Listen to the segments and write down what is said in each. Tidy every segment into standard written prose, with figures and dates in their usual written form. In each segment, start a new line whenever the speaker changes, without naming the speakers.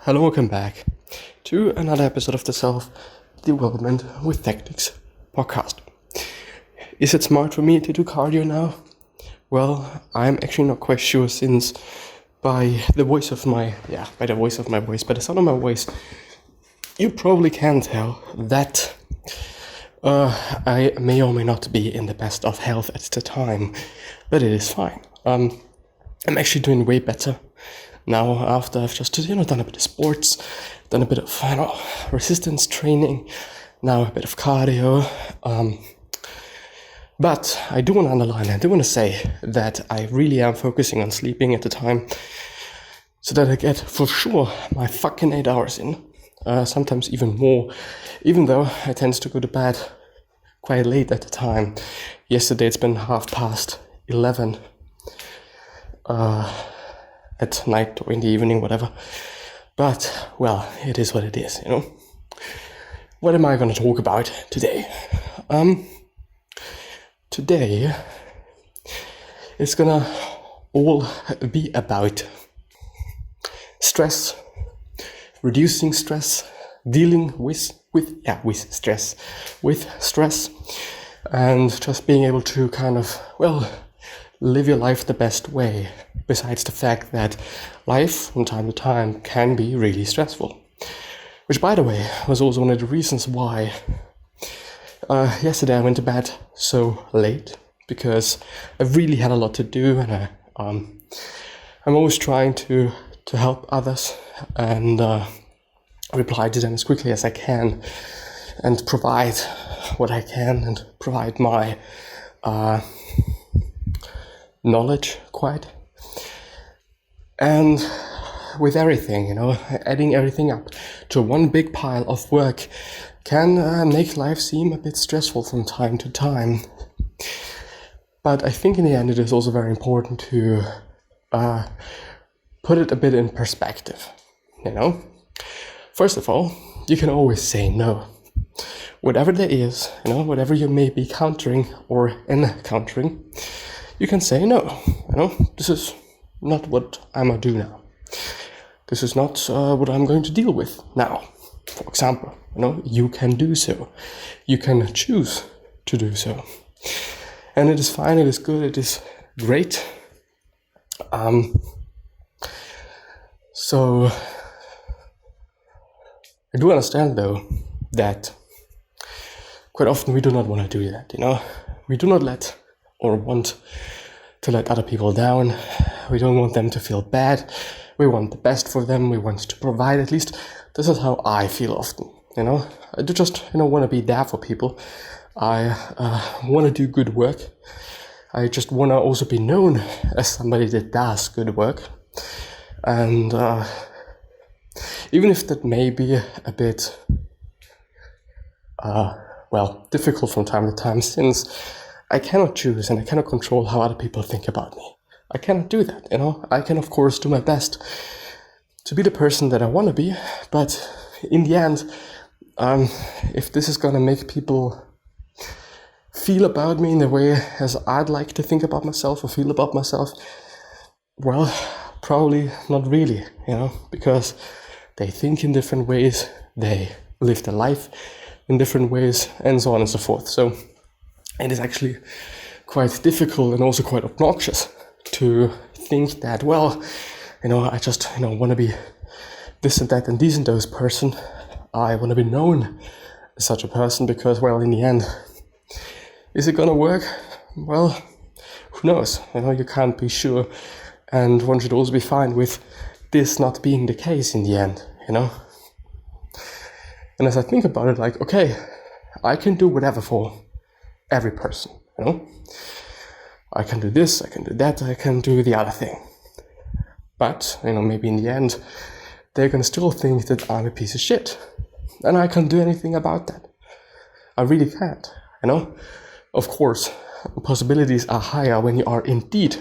Hello, welcome back to another episode of the Self-Development with Tactics podcast. Is it smart for me to do cardio now? Well, I'm actually not quite sure, since by the sound of my voice, you probably can tell that I may or may not be in the best of health at the time, but it is fine. I'm actually doing way better now after I've just done a bit of sports, done a bit of resistance training, now a bit of cardio. But I do want to underline, I do want to say that I really am focusing on sleeping at the time, so that I get for sure my fucking 8 hours in, sometimes even more, even though I tend to go to bed quite late at the time. Yesterday it's been 11:30 at night or in the evening, whatever. But, well, it is what it is, What am I going to talk about today? Today it's gonna all be about stress, reducing stress, dealing with stress, and just being able to kind of, live your life the best way, besides the fact that life from time to time can be really stressful. Which, by the way, was also one of the reasons why yesterday I went to bed so late, because I really had a lot to do, and I'm always trying to help others and reply to them as quickly as I can and provide what I can and provide my knowledge quite. And with everything, adding everything up to one big pile of work can make life seem a bit stressful from time to time. But I think in the end it is also very important to put it a bit in perspective, First of all, you can always say no. Whatever there is, whatever you may be countering or encountering, you can say no. This is not what I'm going to do now. This is not what I'm going to deal with now. For example, you can do so. You can choose to do so. And it is fine, it is good, it is great. So I do understand, though, that quite often we do not want to do that, We do not want to let other people down. We don't want them to feel bad. We want the best for them. We want to provide, at least this is how I feel often, I do just, want to be there for people. I want to do good work. I just want to also be known as somebody that does good work. And even if that may be a bit, difficult from time to time, since I cannot choose and I cannot control how other people think about me. I cannot do that, I can, of course, do my best to be the person that I want to be, but in the end, if this is going to make people feel about me in the way as I'd like to think about myself or feel about myself, well, probably not really, because they think in different ways, they live their life in different ways, and so on and so forth. So it is actually quite difficult and also quite obnoxious to think that, I just, want to be this and that and these and those person. I want to be known as such a person because, in the end, is it gonna work? Well, who knows? You can't be sure, and one should also be fine with this not being the case in the end, And as I think about it, okay, I can do whatever for every person, I can do this, I can do that, I can do the other thing. But, maybe in the end, they're gonna still think that I'm a piece of shit. And I can't do anything about that. I really can't, Of course, possibilities are higher when you are indeed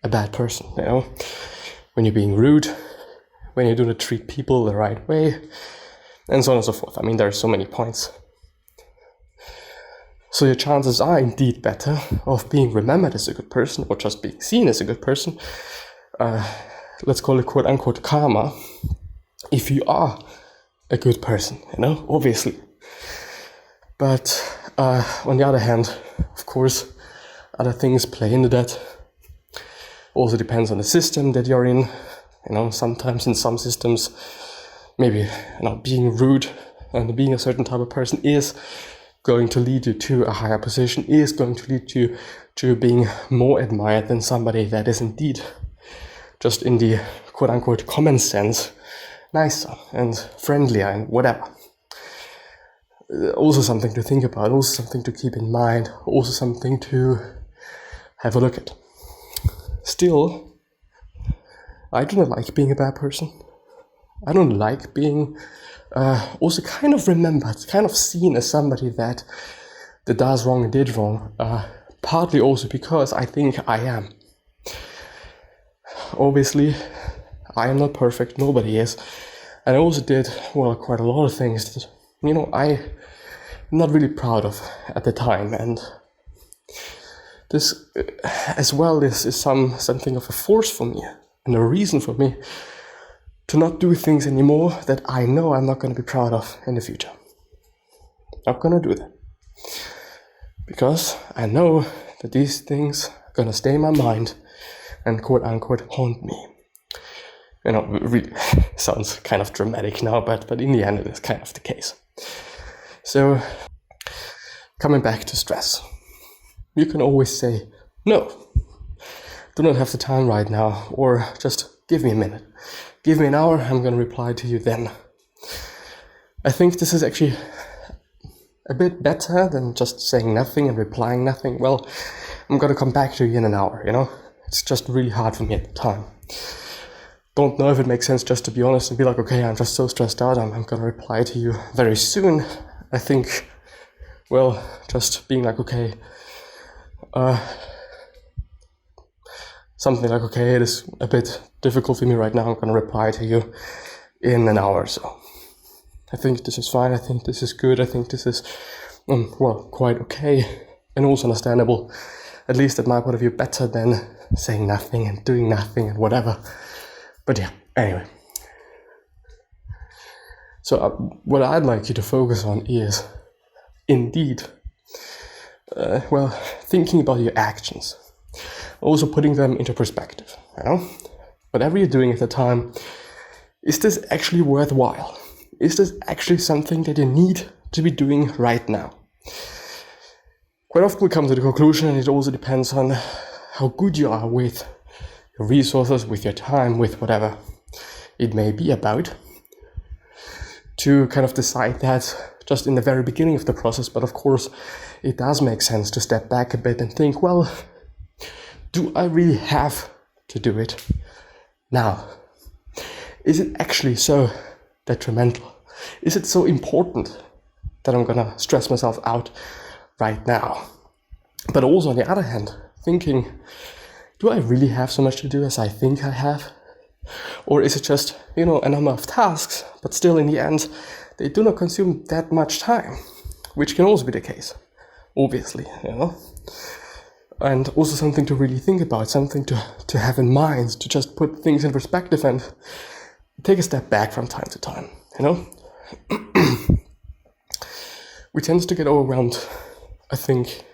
a bad person, When you're being rude, when you do not treat people the right way, and so on and so forth. There are so many points. So your chances are indeed better of being remembered as a good person, or just being seen as a good person. Let's call it quote-unquote karma, if you are a good person, obviously. But on the other hand, of course, other things play into that. Also depends on the system that you're in. Sometimes in some systems, maybe being rude and being a certain type of person is going to lead you to a higher position, is going to lead you to being more admired than somebody that is indeed just in the quote-unquote common sense nicer and friendlier and whatever. Also something to think about, also something to keep in mind, also something to have a look at. Still, I do not like being a bad person. I don't like being also kind of remembered, kind of seen as somebody that does wrong and did wrong. Partly also because I think I am. Obviously, I am not perfect, nobody is. And I also did, quite a lot of things that, I'm not really proud of at the time. And this, as well, this is something of a force for me and a reason for me to not do things anymore that I know I'm not going to be proud of in the future. Not going to do that. Because I know that these things are going to stay in my mind and quote-unquote haunt me. It really sounds kind of dramatic now, but in the end it is kind of the case. So, coming back to stress. You can always say, no, do not have the time right now, or just give me a minute. Give me an hour, I'm going to reply to you then. I think this is actually a bit better than just saying nothing and replying nothing. Well, I'm going to come back to you in an hour, It's just really hard for me at the time. Don't know if it makes sense just to be honest and be like, okay, I'm just so stressed out, I'm going to reply to you very soon. I think, just being like, okay, something like, okay, it is a bit difficult for me right now, I'm going to reply to you in an hour or so. I think this is fine, I think this is good, I think this is, quite okay, and also understandable, at least at my point of view, better than saying nothing and doing nothing and whatever. But yeah, anyway. So what I'd like you to focus on is, indeed, thinking about your actions. Also putting them into perspective, Whatever you're doing at the time, is this actually worthwhile? Is this actually something that you need to be doing right now? Quite often we come to the conclusion, and it also depends on how good you are with your resources, with your time, with whatever it may be about, to kind of decide that just in the very beginning of the process. But of course, it does make sense to step back a bit and think, do I really have to do it now? Is it actually so detrimental? Is it so important that I'm gonna stress myself out right now? But also on the other hand, thinking, do I really have so much to do as I think I have? Or is it just, a number of tasks, but still in the end, they do not consume that much time, which can also be the case, obviously, And also something to really think about, something to have in mind, to just put things in perspective and take a step back from time to time, We tend to get overwhelmed, I think,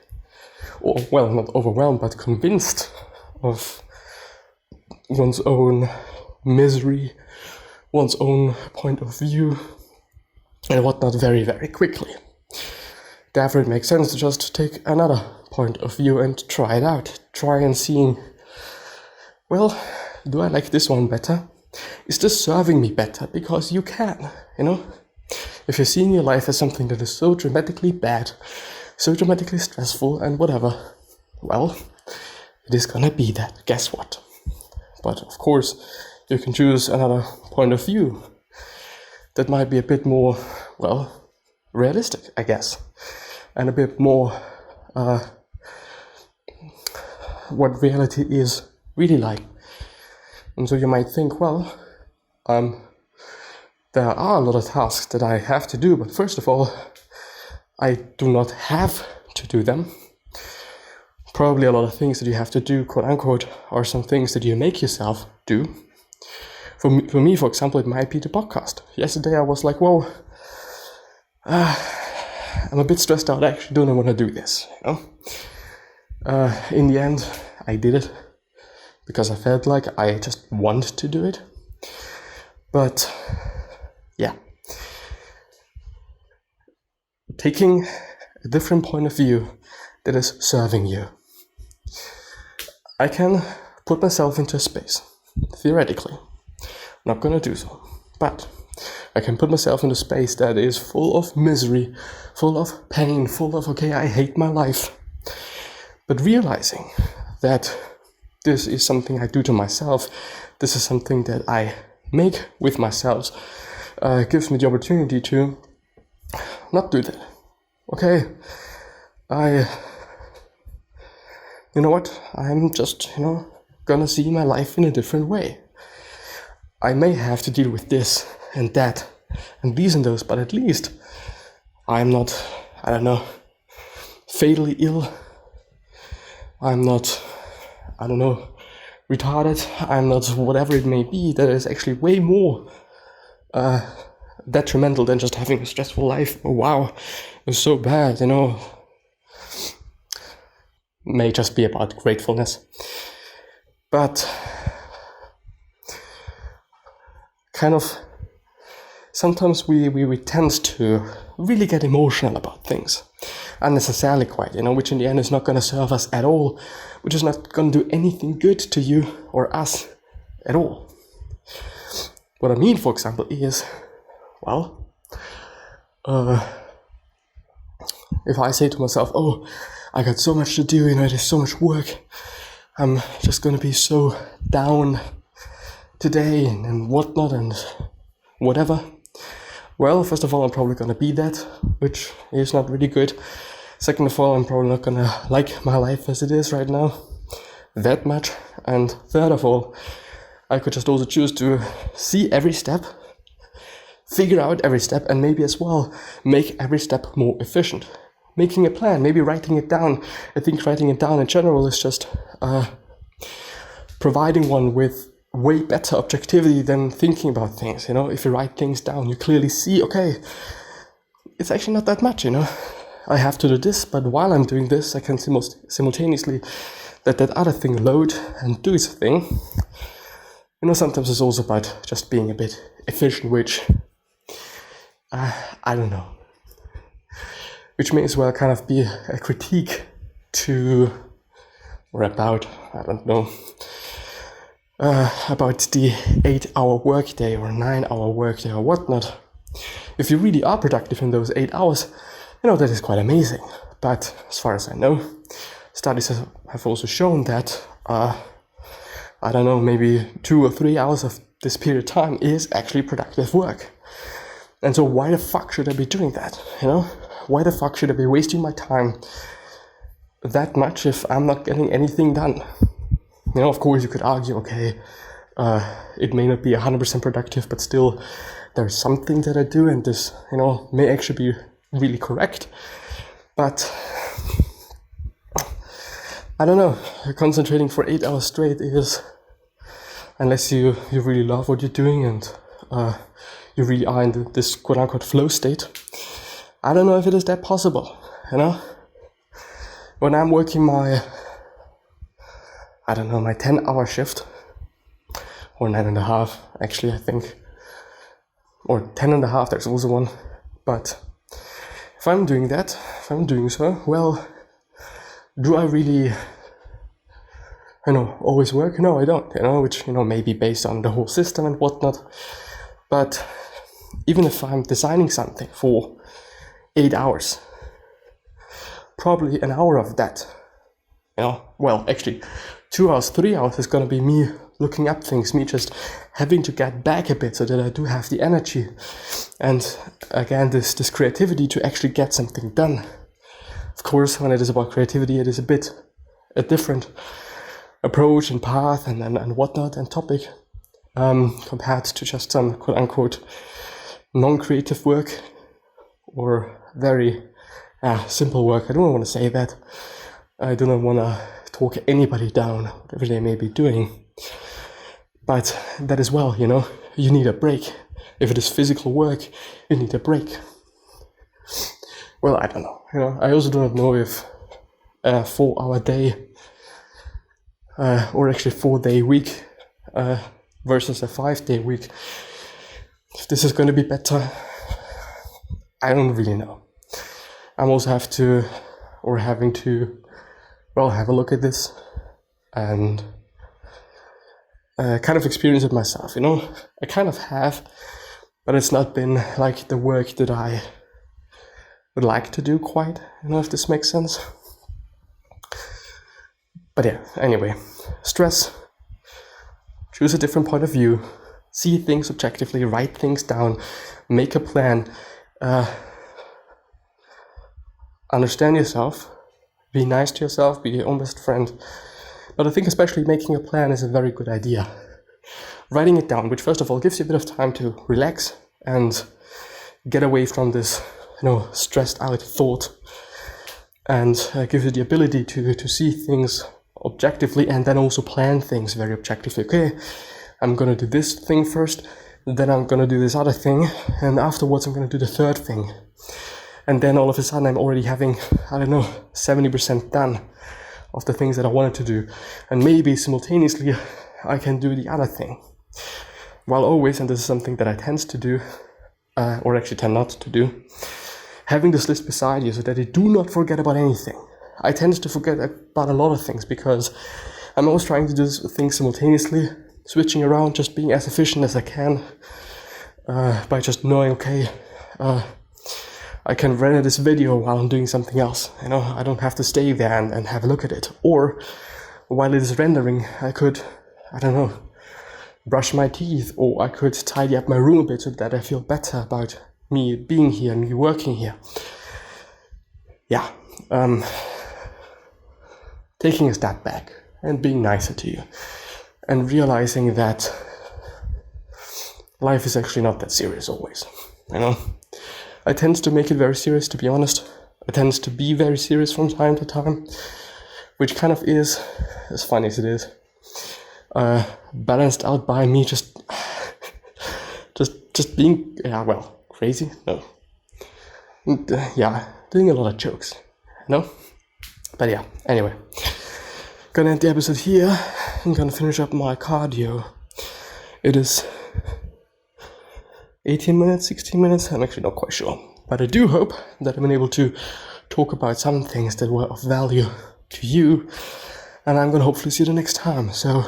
or not overwhelmed, but convinced of one's own misery, one's own point of view, and whatnot very, very quickly. Therefore, it makes sense to just take another point of view and try it out. Try and seeing, do I like this one better? Is this serving me better? Because you can, If you're seeing your life as something that is so dramatically bad, so dramatically stressful and whatever, it is gonna be that. Guess what? But of course, you can choose another point of view that might be a bit more, realistic, I guess, and a bit more what reality is really like. And so you might think, there are a lot of tasks that I have to do, but first of all, I do not have to do them. Probably a lot of things that you have to do, quote unquote, are some things that you make yourself do. For me, for example, it might be the podcast. Yesterday I was like, whoa, I'm a bit stressed out. I actually don't want to do this. In the end, I did it because I felt like I just wanted to do it. But yeah, taking a different point of view that is serving you. I can put myself into a space, theoretically. I'm not gonna do so, but I can put myself in a space that is full of misery, full of pain, full of, okay, I hate my life. But realizing that this is something I do to myself, this is something that I make with myself, gives me the opportunity to not do that. Okay, you know what, I'm just, gonna see my life in a different way. I may have to deal with this and that and these and those, but at least I'm not, fatally ill. I'm not, retarded. I'm not whatever it may be. That is actually way more detrimental than just having a stressful life. Oh, wow, it was so bad, May just be about gratefulness. But kind of sometimes we tend to really get emotional about things, unnecessarily quite, which in the end is not going to serve us at all, which is not going to do anything good to you or us at all. What I mean, for example, is, well, if I say to myself, oh, I got so much to do, it is so much work, I'm just going to be so down today and whatnot and whatever. Well, first of all, I'm probably going to be that, which is not really good. Second of all, I'm probably not going to like my life as it is right now that much. And third of all, I could just also choose to see every step, figure out every step, and maybe as well make every step more efficient. Making a plan, maybe writing it down. I think writing it down in general is just providing one with way better objectivity than thinking about things. If you write things down, you clearly see, okay, it's actually not that much, I have to do this, but while I'm doing this, I can simultaneously let that other thing load and do its thing. Sometimes it's also about just being a bit efficient, which, I don't know, which may as well kind of be a critique to, or about, I don't know, about the 8-hour workday or 9-hour workday or whatnot. If you really are productive in those 8 hours, that is quite amazing. But as far as I know, studies have also shown that, maybe 2 or 3 hours of this period of time is actually productive work. And so why the fuck should I be doing that, Why the fuck should I be wasting my time that much if I'm not getting anything done? Of course you could argue, okay, it may not be 100% productive, but still there's something that I do and this, may actually be really correct. But I don't know, concentrating for 8 hours straight is, unless you really love what you're doing and you really are in this quote-unquote flow state, I don't know if it is that possible, When I'm working my 10-hour shift, or 9.5, actually, I think, or 10.5, there's also one, but if I'm doing that, if I'm doing so, well, do I really, always work? No, I don't, which, may be based on the whole system and whatnot, but even if I'm designing something for 8 hours, probably an hour of that, well, actually, 2 hours, 3 hours is gonna be me looking up things, me just having to get back a bit so that I do have the energy and again this creativity to actually get something done. Of course, when it is about creativity, it is a different approach and path and whatnot and topic compared to just some quote-unquote non-creative work or very simple work. I don't want to say that. I do not want to talk anybody down, whatever they may be doing. But that as well, you know, you need a break. If it is physical work, you need a break. Well, I don't know. You know, I also do not know if a 4-hour day or actually 4-day week versus a 5-day week, if this is going to be better, I don't really know. I'm also having to have a look at this and kind of experience it myself, you know. I kind of have, but it's not been like the work that I would like to do quite, you know, if this makes sense. But yeah, anyway, stress, choose a different point of view, see things objectively, write things down, make a plan, understand yourself, be nice to yourself, be your own best friend. But I think especially making a plan is a very good idea. Writing it down, which first of all gives you a bit of time to relax and get away from this, you know, stressed out thought, and gives you the ability to see things objectively and then also plan things very objectively. Okay, I'm gonna do this thing first, then I'm gonna do this other thing, and afterwards I'm gonna do the third thing. And then all of a sudden I'm already having, 70% done of the things that I wanted to do. And maybe simultaneously I can do the other thing. While always, and this is something that I tend to do, or actually tend not to do, having this list beside you so that you do not forget about anything. I tend to forget about a lot of things because I'm always trying to do things simultaneously, switching around, just being as efficient as I can, by just knowing, okay, I can render this video while I'm doing something else. You know, I don't have to stay there and have a look at it. Or while it is rendering, I could, brush my teeth, or I could tidy up my room a bit so that I feel better about me being here, me working here. Yeah, taking a step back and being nicer to you and realizing that life is actually not that serious always, you know. I tend to make it very serious, to be honest. I tend to be very serious from time to time, which kind of is, as funny as it is, balanced out by me just being, crazy? No. Doing a lot of jokes, you know? But yeah, anyway. Gonna end the episode here. I'm gonna finish up my cardio. It is 18 minutes, 16 minutes, I'm actually not quite sure. But I do hope that I've been able to talk about some things that were of value to you. And I'm gonna hopefully see you the next time. So